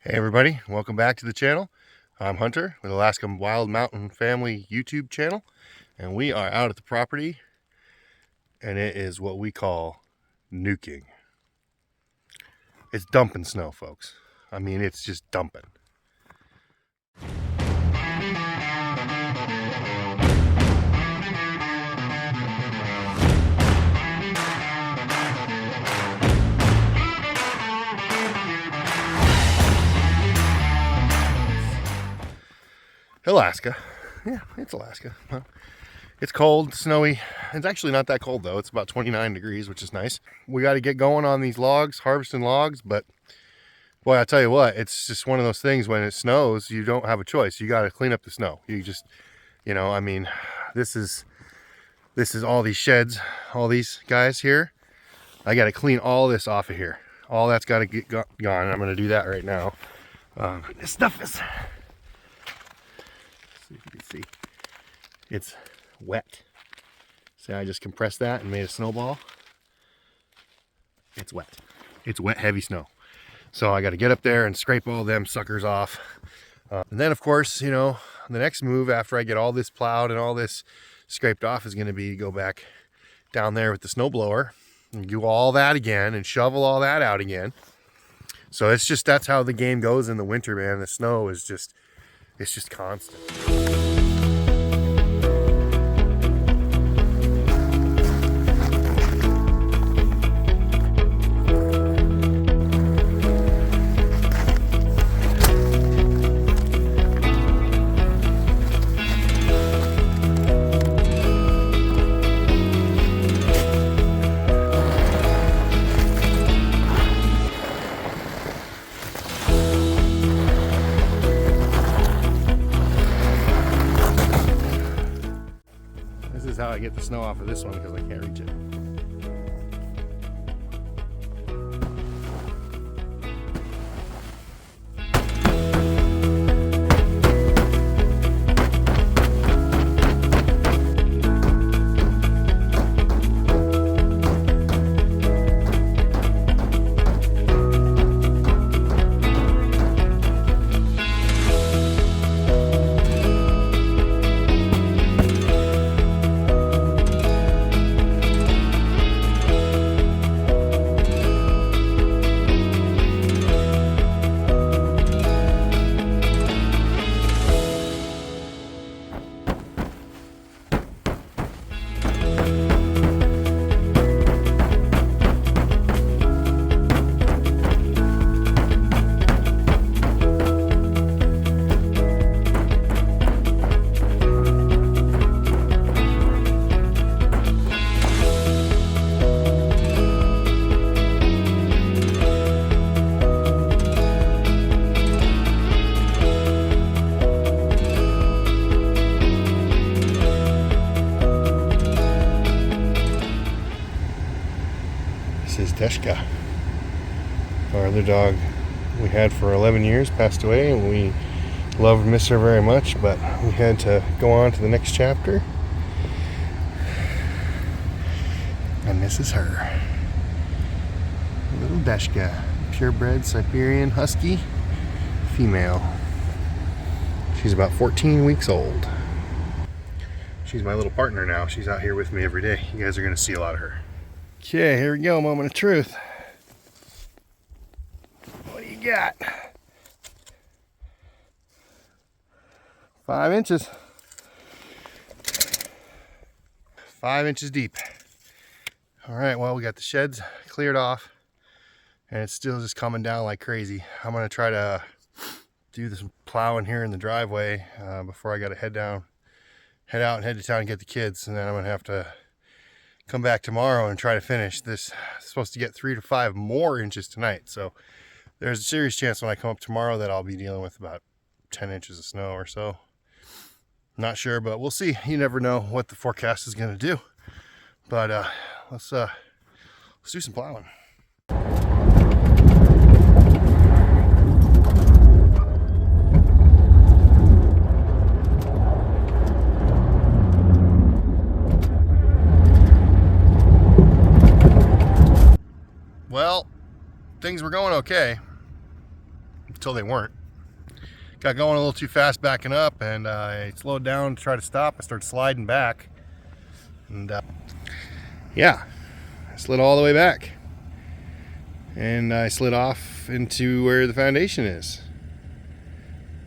Hey everybody, welcome back to the channel. I'm Hunter with Alaska Wild Mountain Family YouTube channel, and we are out at the property, and it is what we call nuking. It's dumping snow, folks. I mean, it's just dumping. Alaska. Yeah, it's Alaska. Well, it's cold, snowy. It's actually not that cold though. It's about 29 degrees, which is nice. We got to get going on these logs, harvesting logs, but boy, I tell you what, it's just one of those things when it snows, you don't have a choice. You got to clean up the snow. You just, I mean, this is all these sheds, all these guys here. I got to clean all this off of here. All that's got to get gone. I'm going to do that right now. This stuff is, see if you can see, it's wet. See, I just compressed that and made a snowball. It's wet. It's wet, heavy snow. So I got to get up there and scrape all them suckers off. And then, of course, the next move after I get all this plowed and all this scraped off is going to be go back down there with the snowblower and do all that again and shovel all that out again. So it's just, that's how the game goes in the winter, man. The snow is just, it's just constant. This is how I get the snow off of this one because I can't reach it. This is Deshka. Our other dog we had for 11 years passed away, and we loved and miss her very much, but we had to go on to the next chapter. And this is her. Little Deshka, purebred Siberian Husky, female. She's about 14 weeks old. She's my little partner now. She's out here with me every day. You guys are going to see a lot of her. Okay, here we go, moment of truth. What do you got? 5 inches. 5 inches deep. All right, well, we got the sheds cleared off, and it's still just coming down like crazy. I'm gonna try to do this plowing here in the driveway before I gotta head out and head to town and get the kids, and then I'm gonna have to come back tomorrow and try to finish this. It's supposed to get 3 to 5 more inches tonight, so there's a serious chance when I come up tomorrow that I'll be dealing with about 10 inches of snow or so. Not sure, but we'll see. You never know what the forecast is going to do. But let's do some plowing. Well, things were going okay. until they weren't. Got going a little too fast backing up, and I slowed down to try to stop. I started sliding back, and yeah, I slid all the way back, and I slid off into where the foundation is.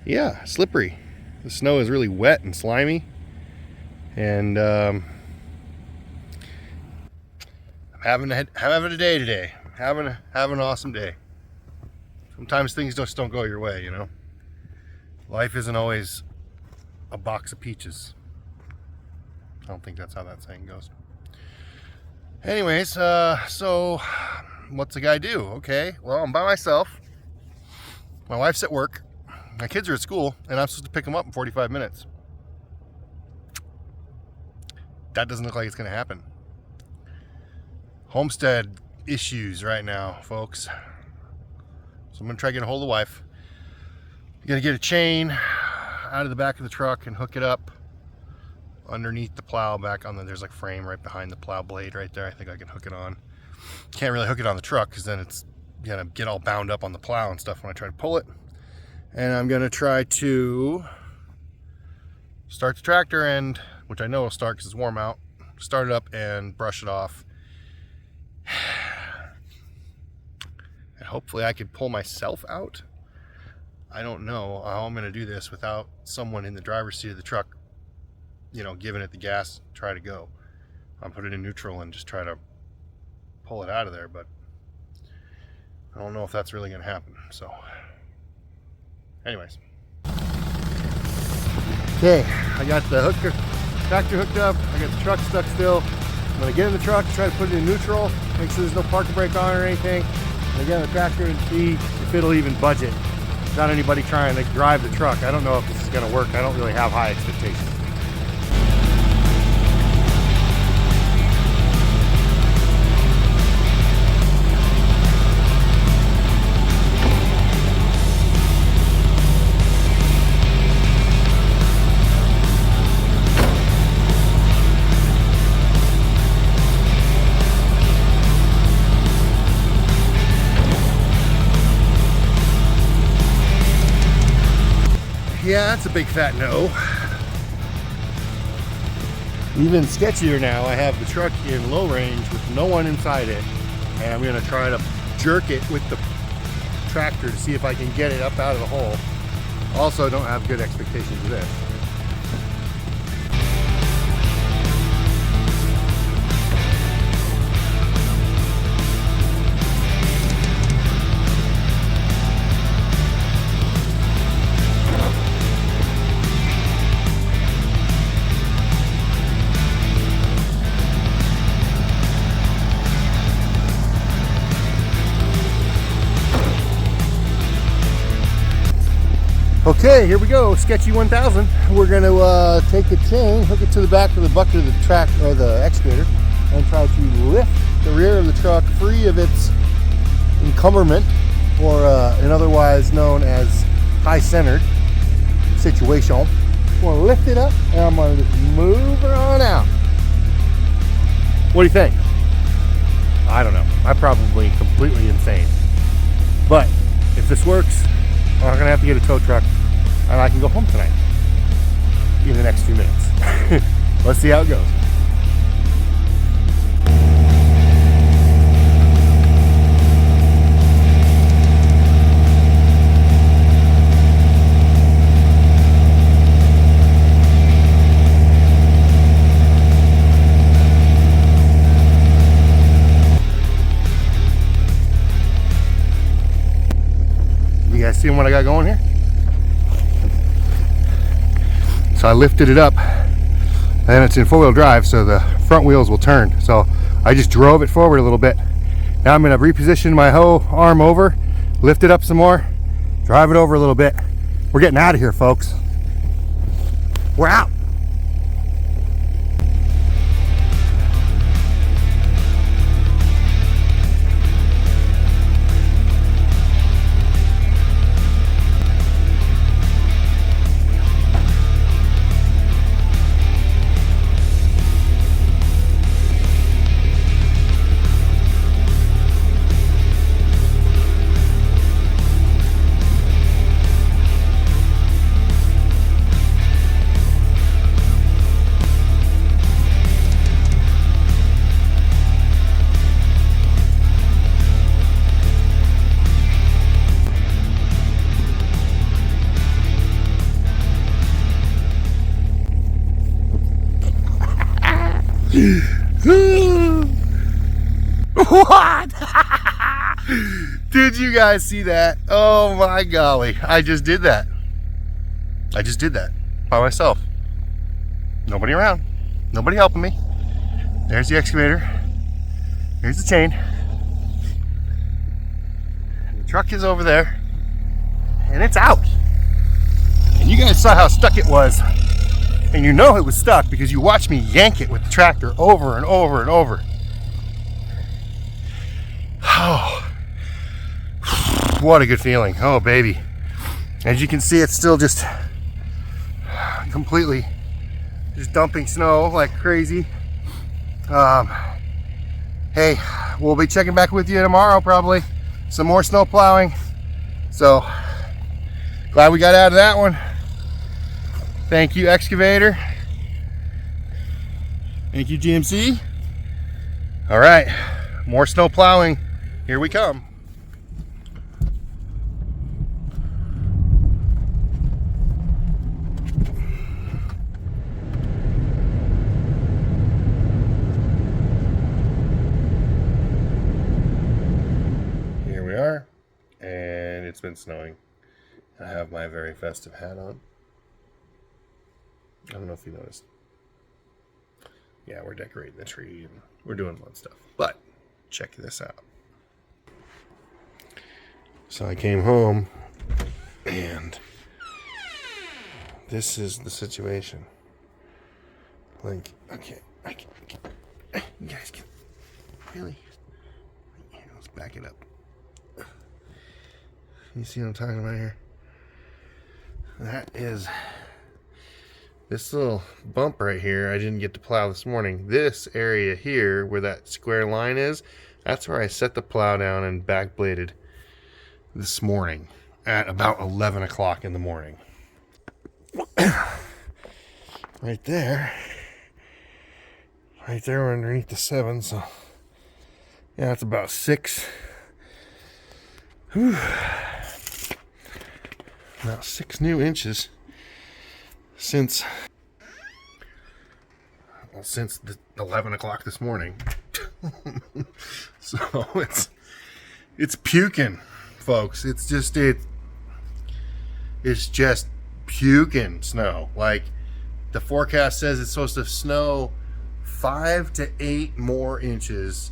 Yeah, slippery. The snow is really wet and slimy, and I'm having a day today. Having an awesome day. Sometimes things just don't go your way, you know. Life isn't always a box of peaches. I don't think that's how that saying goes. Anyways, so what's the guy do? Okay, well, I'm by myself. My wife's at work. My kids are at school, and I'm supposed to pick them up in 45 minutes. That doesn't look like it's going to happen. Homestead issues right now, folks. So I'm going to try to get a hold of the wife. I'm going to get a chain out of the back of the truck and hook it up underneath the plow back on there's like a frame right behind the plow blade right there. I think I can hook it on. Can't really hook it on the truck because then it's going to get all bound up on the plow and stuff when I try to pull it. And I'm going to try to start the tractor, and which I know will start because it's warm out. Start it up and brush it off. And hopefully I could pull myself out. I don't know how I'm going to do this without someone in the driver's seat of the truck, you know, giving it the gas, try to go. I'll put it in neutral and just try to pull it out of there, but I don't know if that's really going to happen. So anyways. Okay, I got the tractor hooked up. I got the truck stuck still. I'm going to get in the truck, try to put it in neutral, make sure there's no parking brake on or anything. And get in the tractor and see if it'll even budge it. Not anybody trying to drive the truck. I don't know if this is going to work. I don't really have high expectations. Yeah, that's a big fat no. Even sketchier now, I have the truck in low range with no one inside it, and I'm going to try to jerk it with the tractor to see if I can get it up out of the hole. Also, don't have good expectations of this. Okay, here we go, Sketchy 1000. We're going to take the chain, hook it to the back of the bucket of the track or the excavator, and try to lift the rear of the truck free of its encumberment, or in otherwise known as high-centered situation. I'm going to lift it up, and I'm going to just move her on out. What do you think? I don't know. I'm probably completely insane. But if this works, I'm going to have to get a tow truck, and I can go home tonight in the next few minutes. Let's see how it goes. You guys seeing what I got going here? So I lifted it up, and it's in four-wheel drive, so the front wheels will turn. So I just drove it forward a little bit. Now I'm going to reposition my hoe arm over, lift it up some more, drive it over a little bit. We're getting out of here, folks. We're out. What? Did you guys see that? Oh my golly. I just did that. I just did that by myself. Nobody around. Nobody helping me. There's the excavator. Here's the chain. The truck is over there. And it's out. And you guys saw how stuck it was. And you know it was stuck because you watched me yank it with the tractor over and over and over. Oh, what a good feeling. Oh, baby. As you can see, it's still just completely just dumping snow like crazy. Hey, we'll be checking back with you tomorrow, probably. Some more snow plowing. So, glad we got out of that one. Thank you, excavator. Thank you, GMC. All right, more snow plowing. Here we come. Here we are, and it's been snowing. I have my very festive hat on. I don't know if you noticed. Yeah, we're decorating the tree and we're doing fun stuff. But check this out. So I came home and this is the situation. Like, okay, I can you guys can really? Here, let's back it up. You see what I'm talking about here? That is this little bump right here. I didn't get to plow this morning. This area here where that square line is, that's where I set the plow down and backbladed this morning at about 11 o'clock in the morning. Right there underneath the 7, so yeah, it's about 6. Whew. About 6 new inches since the 11 o'clock this morning. So it's puking, folks. It's just puking snow. Like, the forecast says it's supposed to snow 5 to 8 more inches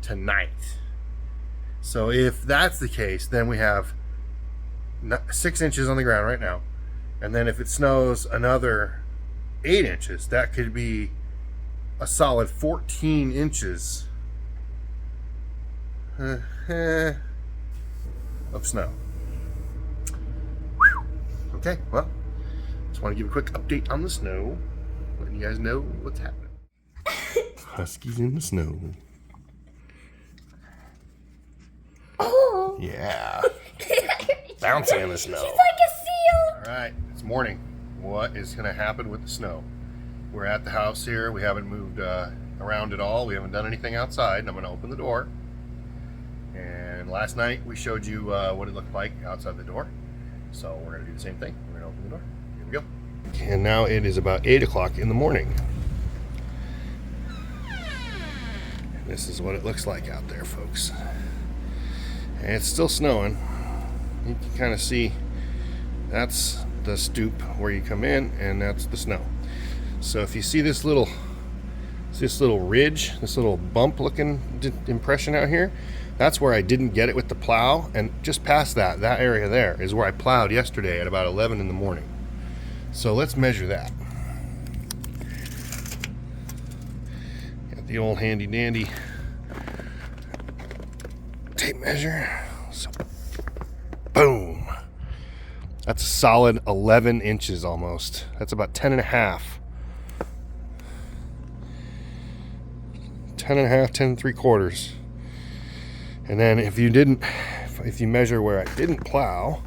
tonight. So if that's the case, then we have 6 inches on the ground right now. And then if it snows another 8 inches, that could be a solid 14 inches of snow. Okay, well, just want to give a quick update on the snow, letting you guys know what's happening. Huskies in the snow. Oh. Yeah. Bouncing in the snow. She's like a seal. All right, it's morning. What is going to happen with the snow? We're at the house here. We haven't moved around at all. We haven't done anything outside. And I'm going to open the door. And last night we showed you what it looked like outside the door. So we're going to do the same thing. We're going to open the door. Here we go. And now it is about 8 o'clock in the morning. This is what it looks like out there, folks. And it's still snowing. You can kind of see that's the stoop where you come in, and that's the snow. So if you see this little ridge, this little bump looking impression out here, that's where I didn't get it with the plow. And just past that area there is where I plowed yesterday at about 11 in the morning. So let's measure that. Got the old handy dandy tape measure. So, boom. That's a solid 11 inches almost. That's about 10 and a half. 10 and a half, 10 and 3/4. And then if you measure where I didn't plow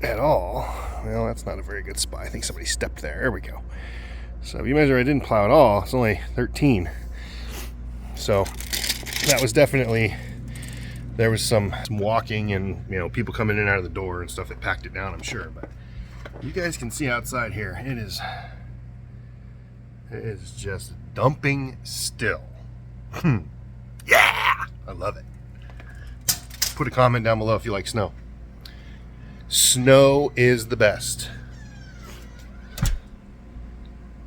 at all, well, that's not a very good spot. I think somebody stepped there. There we go. So if you measure I didn't plow at all, it's only 13. So that was definitely, there was some walking and, you know, people coming in and out of the door and stuff that packed it down, I'm sure. But you guys can see outside here, It is just dumping still. Yeah! I love it. Put a comment down below if you like snow. Snow is the best.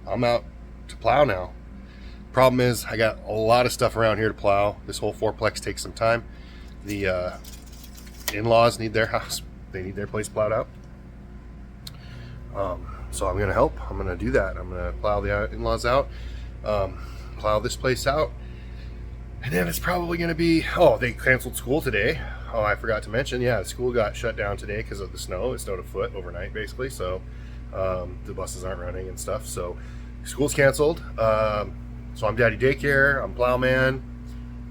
I'm out to plow now. Problem is, I got a lot of stuff around here to plow. This whole fourplex takes some time. The in-laws need their house. They need their place plowed out. So I'm gonna help. I'm gonna do that. I'm gonna plow the in-laws out, plow this place out, and then it's probably gonna be, oh, they canceled school today. Oh, I forgot to mention, yeah, the school got shut down today because of the snow. It snowed a foot overnight, basically, so the buses aren't running and stuff. So school's canceled. So I'm daddy daycare, I'm plowman,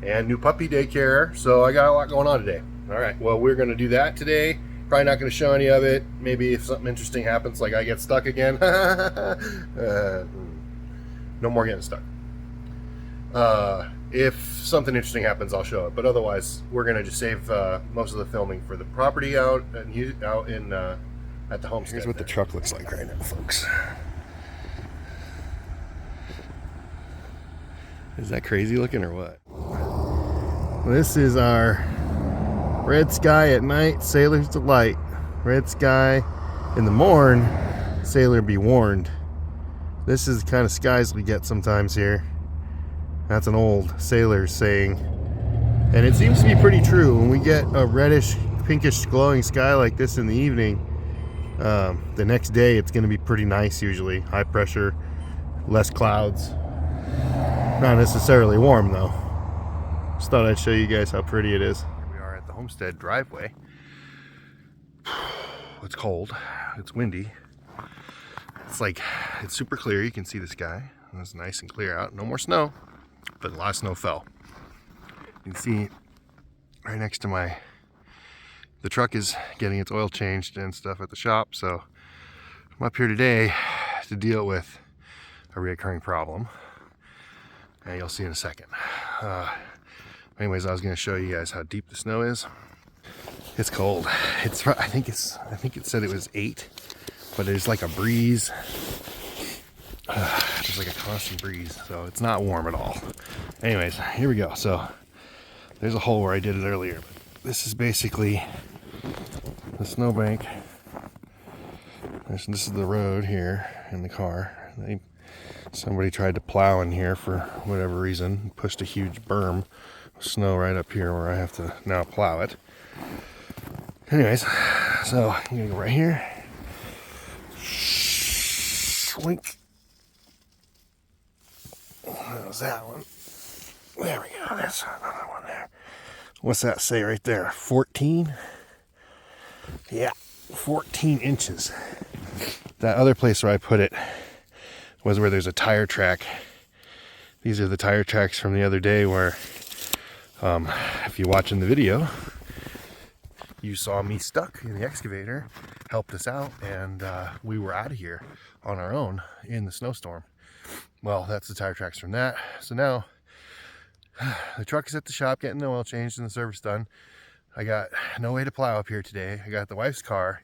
and new puppy daycare. So I got a lot going on today. All right, well, we're gonna do that today. Probably not gonna show any of it. Maybe if something interesting happens, like I get stuck again. No more getting stuck. If something interesting happens, I'll show it. But otherwise, we're gonna just save most of the filming for the property out in at the homestead. Here's what the truck looks like right now, folks. Is that crazy looking or what? This is our red sky at night, sailor's delight. Red sky in the morn, sailor be warned. This is the kind of skies we get sometimes here. That's an old sailor's saying. And it seems to be pretty true. When we get a reddish, pinkish glowing sky like this in the evening, the next day it's going to be pretty nice usually. High pressure, less clouds. Not necessarily warm though. Just thought I'd show you guys how pretty it is. Here we are at the homestead driveway. It's cold, it's windy. It's super clear, you can see the sky. It's nice and clear out. No more snow, but a lot of snow fell. You can see right next to the truck is getting its oil changed and stuff at the shop. So I'm up here today to deal with a reoccurring problem. And you'll see in a second. Anyways, I was going to show you guys how deep the snow is. It's cold. I think it said it was 8, but there's like a breeze. There's like a constant breeze, so it's not warm at all. Anyways, here we go. So there's a hole where I did it earlier. This is basically the snowbank. This is the road here in the car. Somebody tried to plow in here for whatever reason, pushed a huge berm of snow right up here where I have to now plow it. Anyways, so I'm gonna go right here. Swink. That was that one. There we go. That's another one there. What's that say right there? 14? Yeah, 14 inches. That other place where I put it was where there's a tire track. These are the tire tracks from the other day where, if you're watching the video, you saw me stuck in the excavator, helped us out, and we were out of here on our own in the snowstorm. Well, that's the tire tracks from that. So now, the truck is at the shop getting the oil changed and the service done. I got no way to plow up here today. I got the wife's car.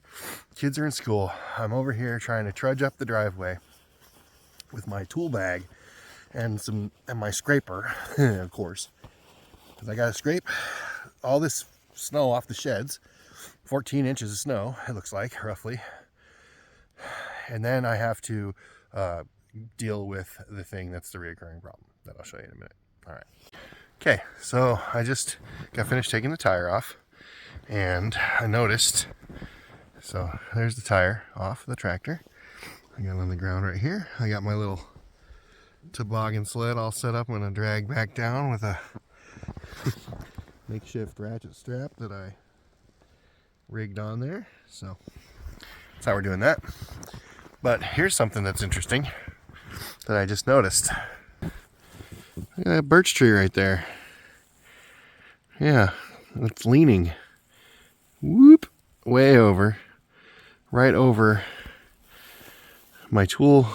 Kids are in school. I'm over here trying to trudge up the driveway with my tool bag and my scraper, of course, because I gotta scrape all this snow off the sheds. 14 inches of snow, it looks like, roughly. And then I have to deal with the thing that's the reoccurring problem that I'll show you in a minute. All right. Okay, so I just got finished taking the tire off, and I noticed, so there's the tire off the tractor. I got it on the ground right here. I got my little toboggan sled all set up. I'm going to drag back down with a makeshift ratchet strap that I rigged on there. So that's how we're doing that. But here's something that's interesting that I just noticed. Look at that birch tree right there. Yeah, it's leaning. Whoop, way over. Right over my tool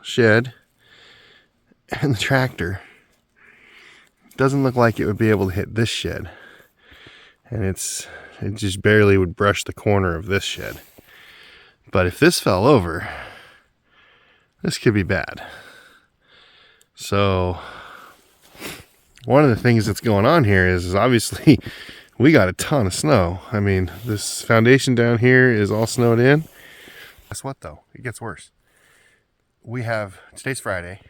shed and the tractor. Doesn't look like it would be able to hit this shed. And it just barely would brush the corner of this shed. But if this fell over, this could be bad. So one of the things that's going on here is obviously we got a ton of snow. I mean, this foundation down here is all snowed in. Guess what though? It gets worse. Today's Friday.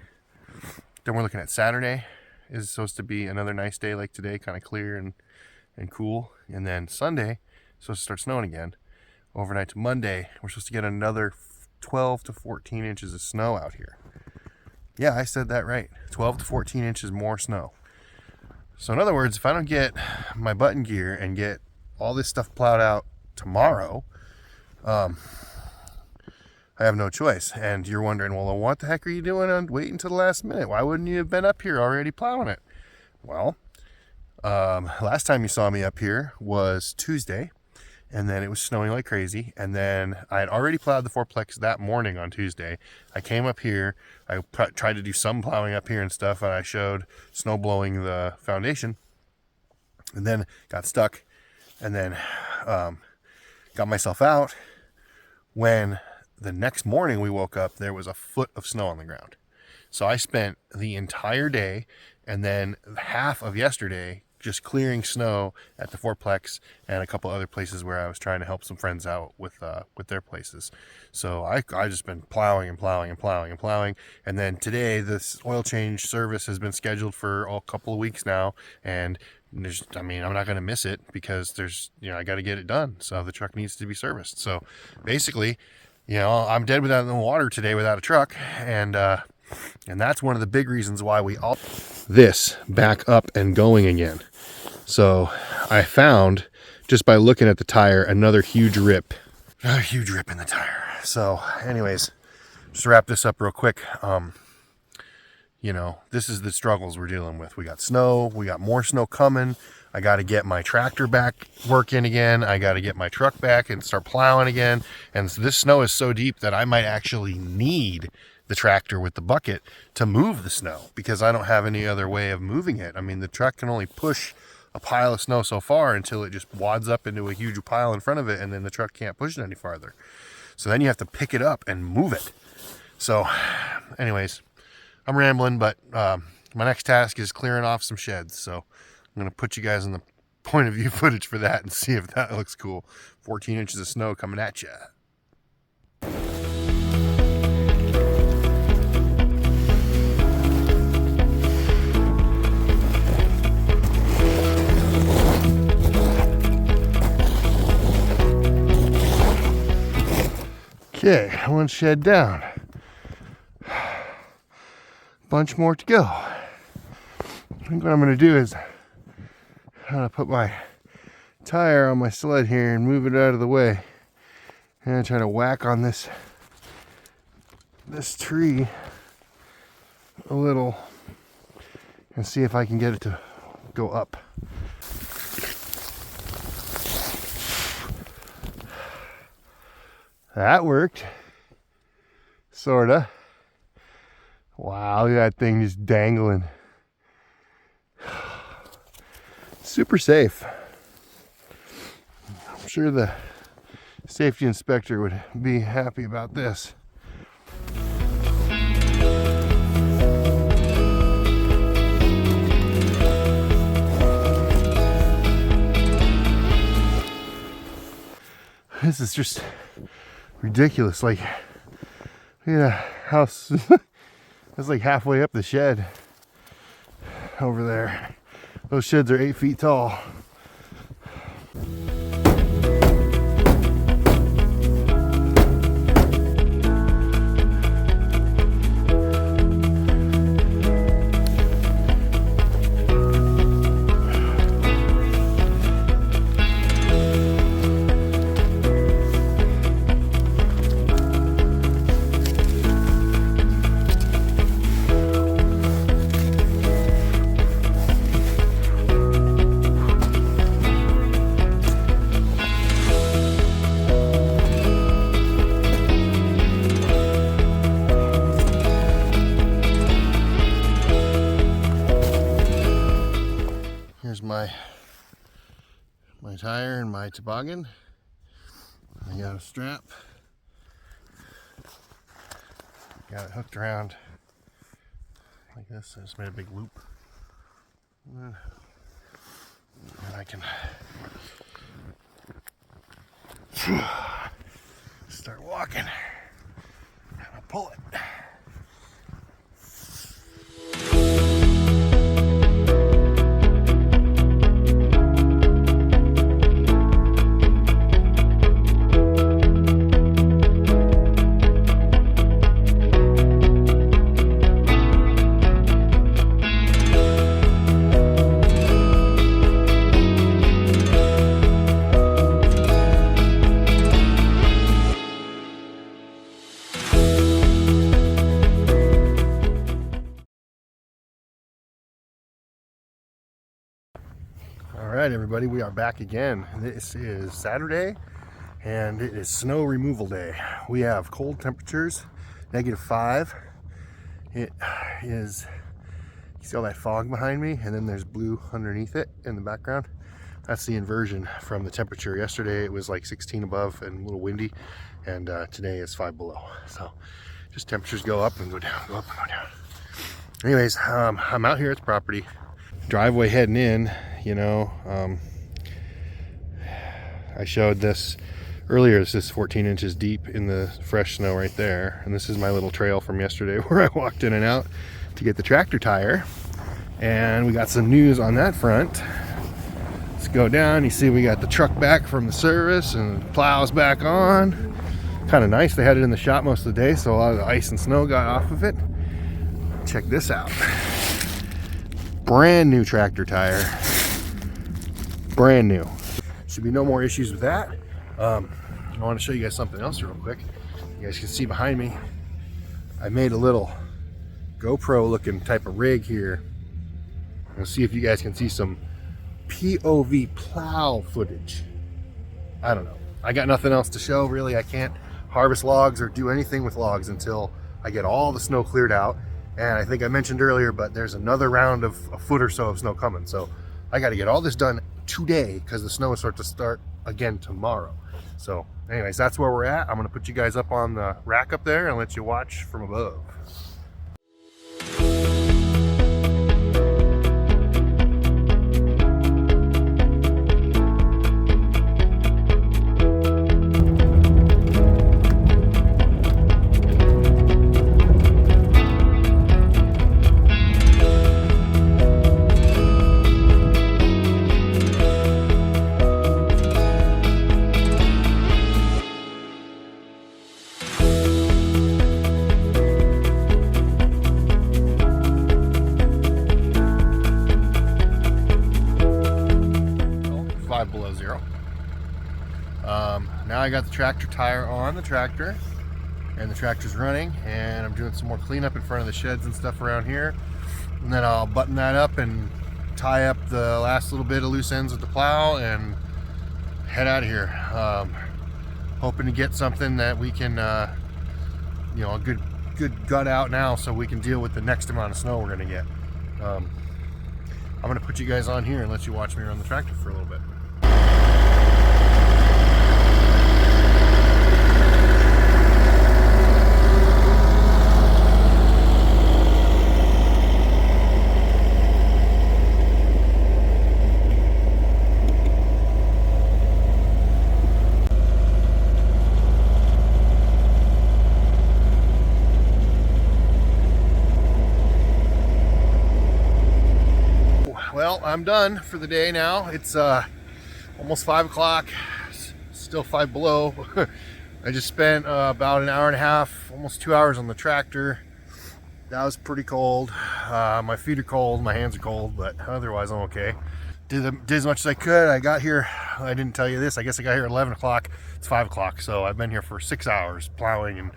Then we're looking at Saturday is supposed to be another nice day like today, kind of clear and cool. And then Sunday, supposed to start snowing again. Overnight to Monday, we're supposed to get another 12 to 14 inches of snow out here. Yeah, I said that right. 12 to 14 inches more snow. So in other words, if I don't get my button gear and get all this stuff plowed out tomorrow, I have no choice. And you're wondering, well, what the heck are you doing on waiting until the last minute? Why wouldn't you have been up here already plowing it? Well, last time you saw me up here was Tuesday, and then it was snowing like crazy. And then I had already plowed the fourplex that morning on Tuesday. I came up here, I tried to do some plowing up here and stuff, and I showed snow blowing the foundation, and then got stuck, and then got myself out. When the next morning we woke up, there was a foot of snow on the ground. So I spent the entire day and then half of yesterday just clearing snow at the fourplex and a couple other places where I was trying to help some friends out with their places. So I just been plowing and plowing and plowing and plowing. And then today this oil change service has been scheduled for a couple of weeks now, and I'm not going to miss it because I got to get it done. So the truck needs to be serviced. So basically, I'm dead without the water today without a truck, and that's one of the big reasons why we all this back up and going again. So I found, just by looking at the tire, another huge rip in the tire. So anyways, just to wrap this up real quick, this is the struggles we're dealing with. We got snow, we got more snow coming. I got to get my tractor back working again. I got to get my truck back and start plowing again. And so this snow is so deep that I might actually need the tractor with the bucket to move the snow, because I don't have any other way of moving it. I mean, the truck can only push a pile of snow so far until it just wads up into a huge pile in front of it, and then the truck can't push it any farther. So then you have to pick it up and move it. So anyways, I'm rambling, but my next task is clearing off some sheds. So I'm going to put you guys in the point of view footage for that and see if that looks cool. 14 inches of snow coming at you. Okay, one shed down. Bunch more to go. I think what I'm going to do is put my tire on my sled here and move it out of the way, and try to whack on this tree a little and see if I can get it to go up. That worked, sorta. Wow, look at that thing just dangling. Super safe. I'm sure the safety inspector would be happy about this. This is just ridiculous. Like, a house that's like halfway up the shed over there. Those sheds are 8 feet tall. Here's my tire and my toboggan. I got a strap. Got it hooked around like this. I just made a big loop. And I can start walking. And I'll pull it. Alright everybody, we are back again. This is Saturday and it is snow removal day. We have cold temperatures, -5. It is, you see all that fog behind me, and then there's blue underneath it in the background. That's the inversion from the temperature. Yesterday it was like 16 above and a little windy, and today is 5 below. So just temperatures go up and go down, go up and go down. Anyways, I'm out here at the property. Driveway heading in, you know, I showed this earlier. This is 14 inches deep in the fresh snow right there, and this is my little trail from yesterday where I walked in and out to get the tractor tire. And we got some news on that front. Let's go down. You see we got the truck back from the service and the plow's back on. Kind of nice. They had it in the shop most of the day, so a lot of the ice and snow got off of it. Check this out. Brand new tractor tire. Brand new. Should be no more issues with that. I want to show you guys something else real quick. You guys can see behind me, I made a little GoPro looking type of rig here. Let's see if you guys can see some POV plow footage. I don't know. I got nothing else to show really. I can't harvest logs or do anything with logs until I get all the snow cleared out. And I think I mentioned earlier, but there's another round of a foot or so of snow coming. So I got to get all this done today because the snow is starting to start again tomorrow. So anyways, that's where we're at. I'm going to put you guys up on the rack up there and let you watch from above. Below zero. Now I got the tractor tire on the tractor, and the tractor's running, and I'm doing some more cleanup in front of the sheds and stuff around here, and then I'll button that up and tie up the last little bit of loose ends with the plow and head out of here. Hoping to get something that we can you know, a good gut out now so we can deal with the next amount of snow we're gonna get. I'm gonna put you guys on here and let you watch me run the tractor for a little bit. Well, I'm done for the day now. It's almost 5 o'clock, still 5 below. I just spent about an hour and a half, almost 2 hours on the tractor. That was pretty cold. My feet are cold, my hands are cold, but otherwise I'm okay. Did as much as I could. I got here, I didn't tell you this, I guess I got here at 11 o'clock. It's 5 o'clock, so I've been here for 6 hours plowing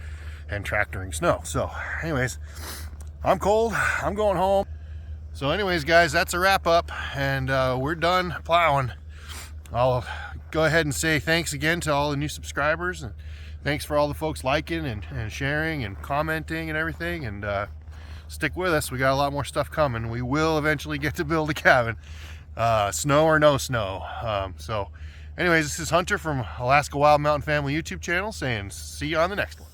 and tractoring snow. So anyways, I'm cold, I'm going home. So anyways, guys, that's a wrap up, and we're done plowing. I'll go ahead and say thanks again to all the new subscribers, and thanks for all the folks liking and sharing and commenting and everything, and stick with us. We got a lot more stuff coming. We will eventually get to build a cabin, snow or no snow. So anyways, this is Hunter from Alaska Wild Mountain Family YouTube channel saying see you on the next one.